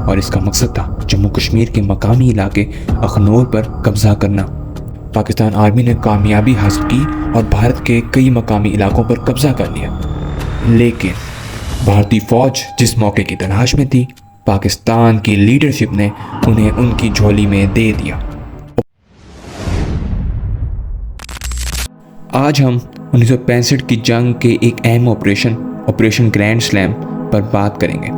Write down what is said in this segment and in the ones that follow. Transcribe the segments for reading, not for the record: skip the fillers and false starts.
اور اس کا مقصد تھا جموں کشمیر کے مقامی علاقے اخنور پر قبضہ کرنا۔ پاکستان آرمی نے کامیابی حاصل کی اور بھارت کے کئی مقامی علاقوں پر قبضہ کر لیا، لیکن بھارتی فوج جس موقع کی تلاش میں تھی، پاکستان کی لیڈرشپ نے انہیں ان کی جھولی میں دے دیا۔ آج ہم 1965 کی جنگ کے ایک اہم آپریشن گرینڈ سلیم پر بات کریں گے۔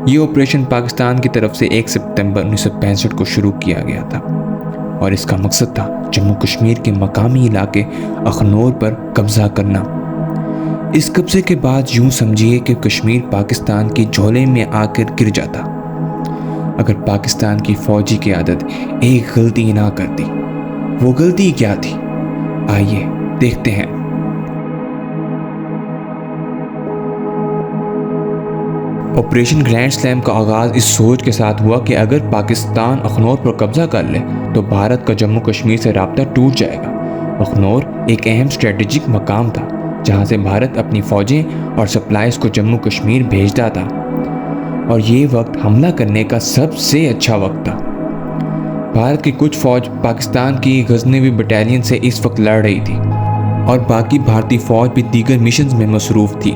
یہ آپریشن پاکستان کی طرف سے 1 ستمبر 1965 کو شروع کیا گیا تھا اور اس کا مقصد تھا جموں کشمیر کے مقامی علاقے اخنور پر قبضہ کرنا۔ اس قبضے کے بعد یوں سمجھیے کہ کشمیر پاکستان کی جھولے میں آ کر گر جاتا اگر پاکستان کی فوجی قیادت ایک غلطی نہ کرتی۔ وہ غلطی کیا تھی؟ آئیے دیکھتے ہیں۔ آپریشن گرینڈ سلیم کا آغاز اس سوچ کے ساتھ ہوا کہ اگر پاکستان اخنور پر قبضہ کر لے تو بھارت کا جموں کشمیر سے رابطہ ٹوٹ جائے گا۔ اخنور ایک اہم اسٹریٹجک مقام تھا جہاں سے بھارت اپنی فوجیں اور سپلائز کو جموں کشمیر بھیجتا تھا، اور یہ وقت حملہ کرنے کا سب سے اچھا وقت تھا۔ بھارت کی کچھ فوج پاکستان کی غزنوی بٹالین سے اس وقت لڑ رہی تھی اور باقی بھارتی فوج بھی دیگر مشنز میں مصروف تھی۔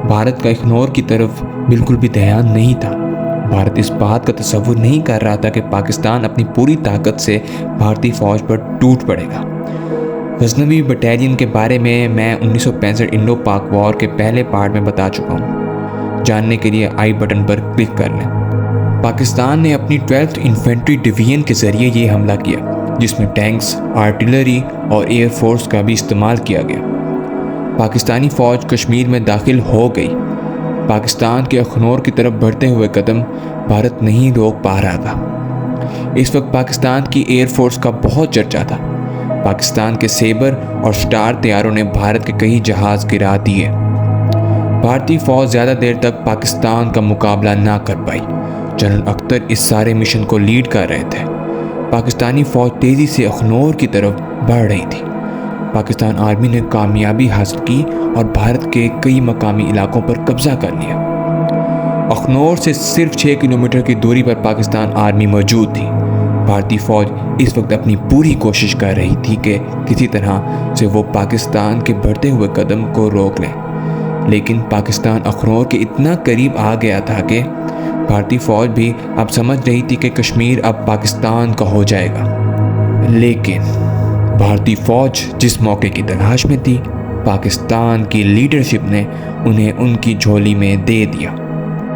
بھارت کا اخنور کی طرف بالکل بھی دھیان نہیں تھا۔ بھارت اس بات کا تصور نہیں کر رہا تھا کہ پاکستان اپنی پوری طاقت سے بھارتی فوج پر ٹوٹ پڑے گا۔ غزنوی بٹالین کے بارے میں 1965 انڈو پاک وار کے پہلے پارٹ میں بتا چکا ہوں، جاننے کے لیے آئی بٹن پر کلک کر لیں۔ پاکستان نے اپنی 12th انفینٹری ڈویژن کے ذریعے یہ حملہ کیا، جس میں ٹینکس، آرٹلری اور ایئر فورس کا بھی استعمال کیا گیا۔ پاکستانی فوج کشمیر میں داخل ہو گئی۔ پاکستان کے اخنور کی طرف بڑھتے ہوئے قدم بھارت نہیں روک پا رہا تھا۔ اس وقت پاکستان کی ایئر فورس کا بہت چرچا تھا۔ پاکستان کے سیبر اور سٹار طیاروں نے بھارت کے کئی جہاز گرا دیے۔ بھارتی فوج زیادہ دیر تک پاکستان کا مقابلہ نہ کر پائی۔ جنرل اختر اس سارے مشن کو لیڈ کر رہے تھے۔ پاکستانی فوج تیزی سے اخنور کی طرف بڑھ رہی تھی۔ پاکستان آرمی نے کامیابی حاصل کی اور بھارت کے کئی مقامی علاقوں پر قبضہ کر لیا۔ اخنور سے صرف 6 کلومیٹر کی دوری پر پاکستان آرمی موجود تھی۔ بھارتی فوج اس وقت اپنی پوری کوشش کر رہی تھی کہ کسی طرح سے وہ پاکستان کے بڑھتے ہوئے قدم کو روک لیں، لیکن پاکستان اخنور کے اتنا قریب آ گیا تھا کہ بھارتی فوج بھی اب سمجھ رہی تھی کہ کشمیر اب پاکستان کا ہو جائے گا، لیکن بھارتی فوج جس موقع کی تلاش میں تھی، پاکستان کی لیڈرشپ نے انہیں ان کی جھولی میں دے دیا۔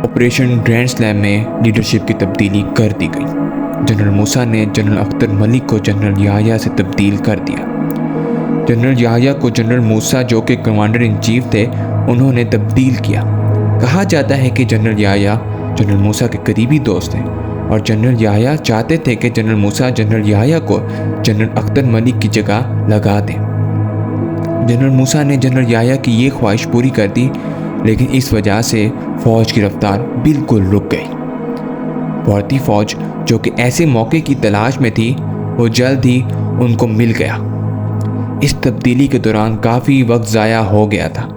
آپریشن گرینڈ سلیم میں لیڈرشپ کی تبدیلی کر دی گئی۔ جنرل موسیٰ نے جنرل اختر ملک کو جنرل یحییٰ سے تبدیل کر دیا۔ جنرل یحییٰ کو جنرل موسیٰ جو کہ کمانڈر ان چیف تھے، انہوں نے تبدیل کیا۔ کہا جاتا ہے کہ جنرل یحییٰ جنرل موسیٰ کے قریبی دوست ہیں اور جنرل یحییٰ چاہتے تھے کہ جنرل موسیٰ جنرل یحییٰ کو جنرل اختر ملک کی جگہ لگا دیں۔ جنرل موسیٰ نے جنرل یحییٰ کی یہ خواہش پوری کر دی، لیکن اس وجہ سے فوج کی رفتار بالکل رک گئی۔ بھارتی فوج جو کہ ایسے موقع کی تلاش میں تھی، وہ جلد ہی ان کو مل گیا۔ اس تبدیلی کے دوران کافی وقت ضائع ہو گیا تھا۔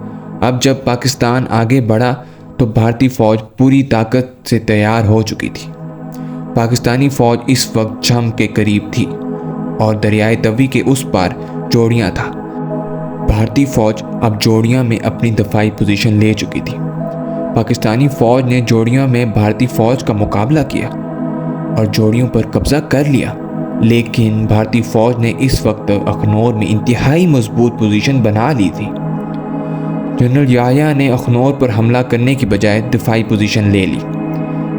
اب جب پاکستان آگے بڑھا تو بھارتی فوج پوری طاقت سے تیار ہو چکی تھی۔ پاکستانی فوج اس وقت چھم کے قریب تھی اور دریائے توی کے اس پار جوڑیاں تھا۔ بھارتی فوج اب جوڑیاں میں اپنی دفاعی پوزیشن لے چکی تھی۔ پاکستانی فوج نے جوڑیوں میں بھارتی فوج کا مقابلہ کیا اور جوڑیوں پر قبضہ کر لیا، لیکن بھارتی فوج نے اس وقت اخنور میں انتہائی مضبوط پوزیشن بنا لی تھی۔ جنرل یحییٰ نے اخنور پر حملہ کرنے کی بجائے دفاعی پوزیشن لے لی۔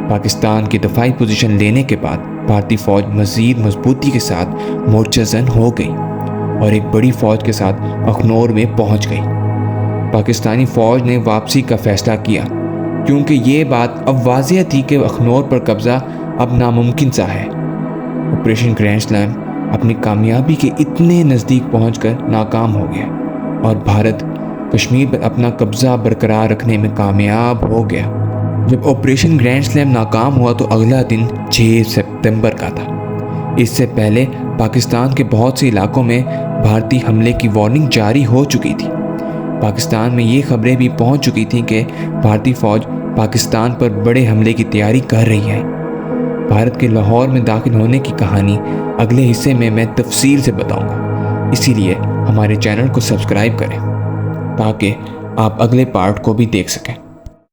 پاکستان کی دفاعی پوزیشن لینے کے بعد بھارتی فوج مزید مضبوطی کے ساتھ مورچہ زن ہو گئی اور ایک بڑی فوج کے ساتھ اخنور میں پہنچ گئی۔ پاکستانی فوج نے واپسی کا فیصلہ کیا کیونکہ یہ بات اب واضح تھی کہ اخنور پر قبضہ اب ناممکن سا ہے۔ آپریشن گرینڈ سلیم اپنی کامیابی کے اتنے نزدیک پہنچ کر ناکام ہو گیا اور بھارت کشمیر پر اپنا قبضہ برقرار رکھنے میں کامیاب ہو گیا۔ جب آپریشن گرینڈ سلیم ناکام ہوا تو اگلا دن 6 سپتمبر کا تھا۔ اس سے پہلے پاکستان کے بہت سے علاقوں میں بھارتی حملے کی وارننگ جاری ہو چکی تھی۔ پاکستان میں یہ خبریں بھی پہنچ چکی تھیں کہ بھارتی فوج پاکستان پر بڑے حملے کی تیاری کر رہی ہے۔ بھارت کے لاہور میں داخل ہونے کی کہانی اگلے حصے میں تفصیل سے بتاؤں گا، اسی لیے ہمارے چینل کو سبسکرائب کریں تاکہ آپ اگلے پارٹ کو بھی دیکھ سکیں۔